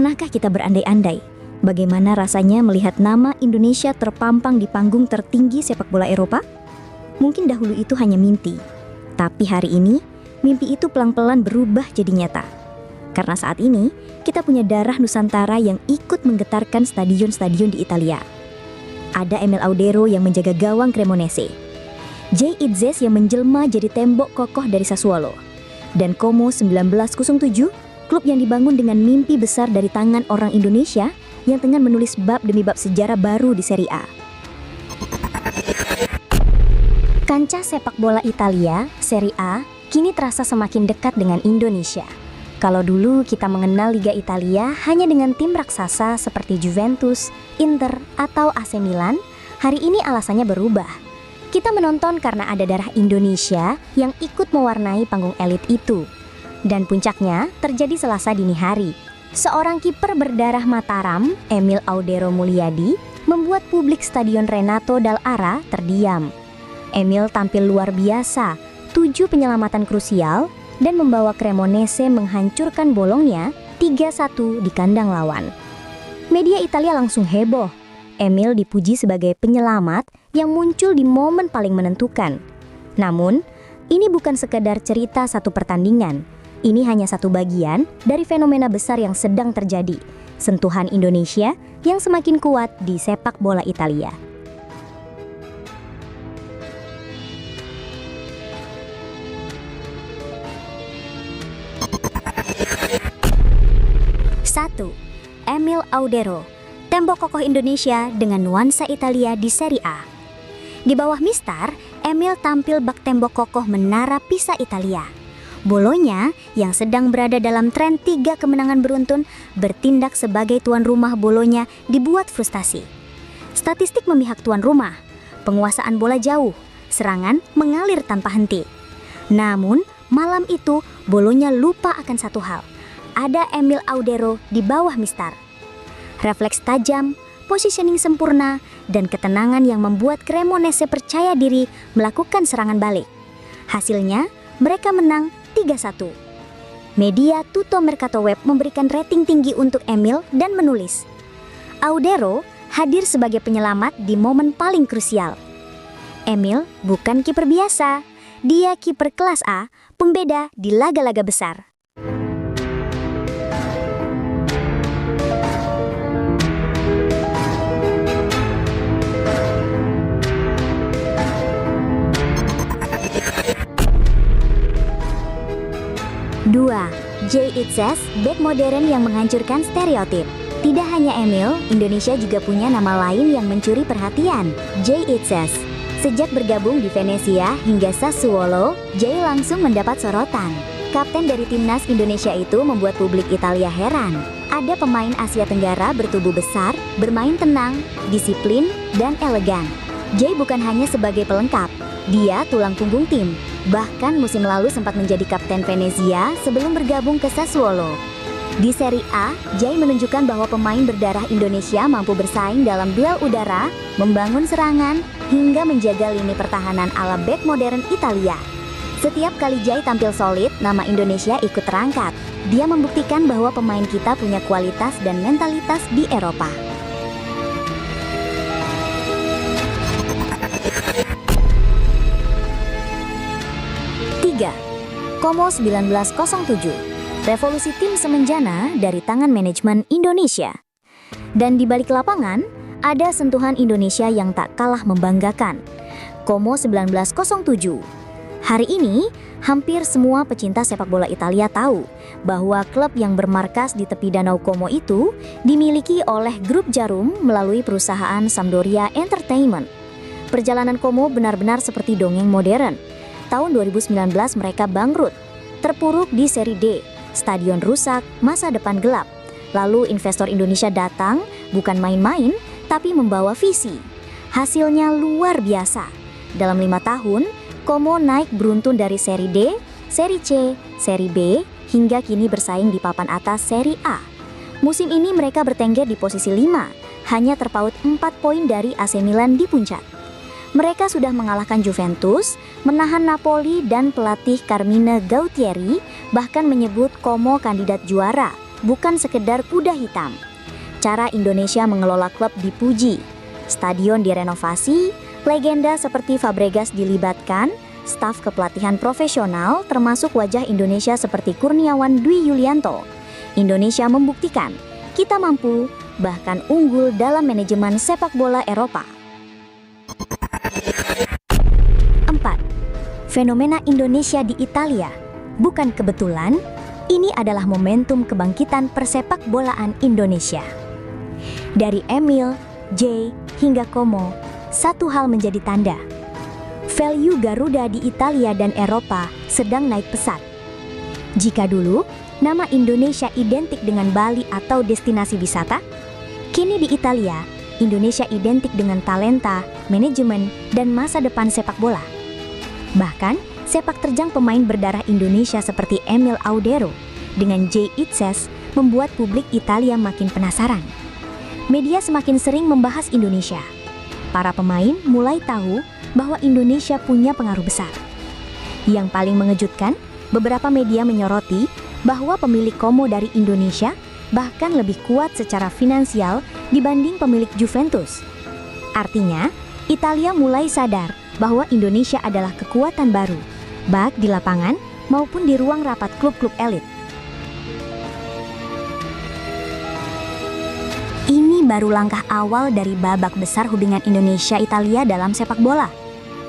Pernahkah kita berandai-andai bagaimana rasanya melihat nama Indonesia terpampang di panggung tertinggi sepak bola Eropa? Mungkin dahulu itu hanya mimpi, tapi hari ini mimpi itu pelan-pelan berubah jadi nyata. Karena saat ini kita punya darah Nusantara yang ikut menggetarkan stadion-stadion di Italia. Ada Emil Audero yang menjaga gawang Cremonese, Jay Itzes yang menjelma jadi tembok kokoh dari Sassuolo, dan Como 1907, klub yang dibangun dengan mimpi besar dari tangan orang Indonesia yang tengah menulis bab demi bab sejarah baru di Serie A. Kancah sepak bola Italia, Serie A, kini terasa semakin dekat dengan Indonesia. Kalau dulu kita mengenal Liga Italia hanya dengan tim raksasa seperti Juventus, Inter, atau AC Milan, hari ini alasannya berubah. Kita menonton karena ada darah Indonesia yang ikut mewarnai panggung elit itu. Dan puncaknya terjadi Selasa dini hari. Seorang kiper berdarah Mataram, Emil Audero Mulyadi, membuat publik Stadion Renato Dall'Ara terdiam. Emil tampil luar biasa, 7 penyelamatan krusial, dan membawa Cremonese menghancurkan bolongnya 3-1 di kandang lawan. Media Italia langsung heboh. Emil dipuji sebagai penyelamat yang muncul di momen paling menentukan. Namun, ini bukan sekedar cerita satu pertandingan. Ini hanya satu bagian dari fenomena besar yang sedang terjadi, sentuhan Indonesia yang semakin kuat di sepak bola Italia. Satu, Emil Audero, tembok kokoh Indonesia dengan nuansa Italia di Serie A. Di bawah Mistar, Emil tampil bak tembok kokoh menara Pisa Italia. Bolonya yang sedang berada dalam tren 3 kemenangan beruntun bertindak sebagai tuan rumah. Bolonya dibuat frustasi. Statistik memihak tuan rumah, penguasaan bola jauh, serangan mengalir tanpa henti. Namun malam itu Bolonya lupa akan satu hal. Ada Emil Audero di bawah Mistar. Refleks tajam, positioning sempurna, dan ketenangan yang membuat Cremonese percaya diri melakukan serangan balik. Hasilnya mereka menang 3-1. Media Tutto Mercato Web memberikan rating tinggi untuk Emil dan menulis, Audero hadir sebagai penyelamat di momen paling krusial. Emil bukan kiper biasa, dia kiper kelas A, pembeda di laga-laga besar. Dua, Jay Itzes, bek modern yang menghancurkan stereotip. Tidak hanya Emil, Indonesia juga punya nama lain yang mencuri perhatian, Jay Itzes. Sejak bergabung di Venezia hingga Sassuolo, Jay langsung mendapat sorotan. Kapten dari timnas Indonesia itu membuat publik Italia heran. Ada pemain Asia Tenggara bertubuh besar, bermain tenang, disiplin, dan elegan. Jay bukan hanya sebagai pelengkap, dia tulang punggung tim. Bahkan musim lalu sempat menjadi kapten Venezia sebelum bergabung ke Sassuolo. Di Serie A, Jay menunjukkan bahwa pemain berdarah Indonesia mampu bersaing dalam duel udara, membangun serangan, hingga menjaga lini pertahanan ala bek modern Italia. Setiap kali Jay tampil solid, nama Indonesia ikut terangkat. Dia membuktikan bahwa pemain kita punya kualitas dan mentalitas di Eropa. Como 1907, revolusi tim semenjana dari tangan manajemen Indonesia. Dan di balik lapangan, ada sentuhan Indonesia yang tak kalah membanggakan. Como 1907. Hari ini, hampir semua pecinta sepak bola Italia tahu bahwa klub yang bermarkas di tepi Danau Como itu dimiliki oleh grup Jarum melalui perusahaan Sampdoria Entertainment. Perjalanan Como benar-benar seperti dongeng modern. Tahun 2019 mereka bangkrut, terpuruk di Serie D, stadion rusak, masa depan gelap. Lalu investor Indonesia datang, bukan main-main, tapi membawa visi. Hasilnya luar biasa. Dalam 5 tahun, Como naik beruntun dari Serie D, Serie C, Serie B, hingga kini bersaing di papan atas Serie A. Musim ini mereka bertengger di posisi 5, hanya terpaut 4 poin dari AC Milan di puncak. Mereka sudah mengalahkan Juventus, menahan Napoli, dan pelatih Carmine Gautieri bahkan menyebut Como kandidat juara bukan sekedar kuda hitam. Cara Indonesia mengelola klub dipuji, stadion direnovasi, legenda seperti Fabregas dilibatkan, staf kepelatihan profesional termasuk wajah Indonesia seperti Kurniawan Dwi Yulianto. Indonesia membuktikan kita mampu, bahkan unggul dalam manajemen sepak bola Eropa. 4. Fenomena Indonesia di Italia. Bukan kebetulan, ini adalah momentum kebangkitan persepak bolaan Indonesia. Dari Emil, J, hingga Como, satu hal menjadi tanda. Value Garuda di Italia dan Eropa sedang naik pesat. Jika dulu, nama Indonesia identik dengan Bali atau destinasi wisata, kini di Italia, Indonesia identik dengan talenta, manajemen, dan masa depan sepak bola. Bahkan, sepak terjang pemain berdarah Indonesia seperti Emil Audero dengan J. Itzes membuat publik Italia makin penasaran. Media semakin sering membahas Indonesia. Para pemain mulai tahu bahwa Indonesia punya pengaruh besar. Yang paling mengejutkan, beberapa media menyoroti bahwa pemilik Como dari Indonesia bahkan lebih kuat secara finansial dibanding pemilik Juventus. Artinya, Italia mulai sadar bahwa Indonesia adalah kekuatan baru, baik di lapangan maupun di ruang rapat klub-klub elit. Ini baru langkah awal dari babak besar hubungan Indonesia-Italia dalam sepak bola.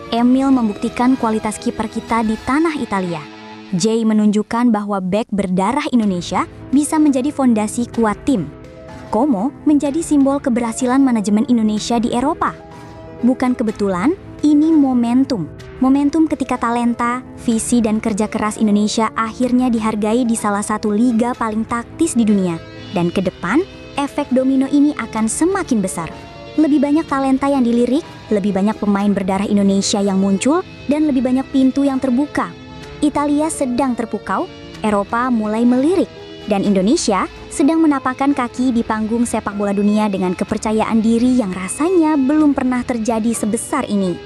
Emil membuktikan kualitas kiper kita di tanah Italia. J menunjukkan bahwa bek berdarah Indonesia bisa menjadi fondasi kuat tim. Como menjadi simbol keberhasilan manajemen Indonesia di Eropa. Bukan kebetulan, ini momentum. Momentum ketika talenta, visi, dan kerja keras Indonesia akhirnya dihargai di salah satu liga paling taktis di dunia. Dan ke depan, efek domino ini akan semakin besar. Lebih banyak talenta yang dilirik, lebih banyak pemain berdarah Indonesia yang muncul, dan lebih banyak pintu yang terbuka. Italia sedang terpukau, Eropa mulai melirik, dan Indonesia sedang menapakkan kaki di panggung sepak bola dunia dengan kepercayaan diri yang rasanya belum pernah terjadi sebesar ini.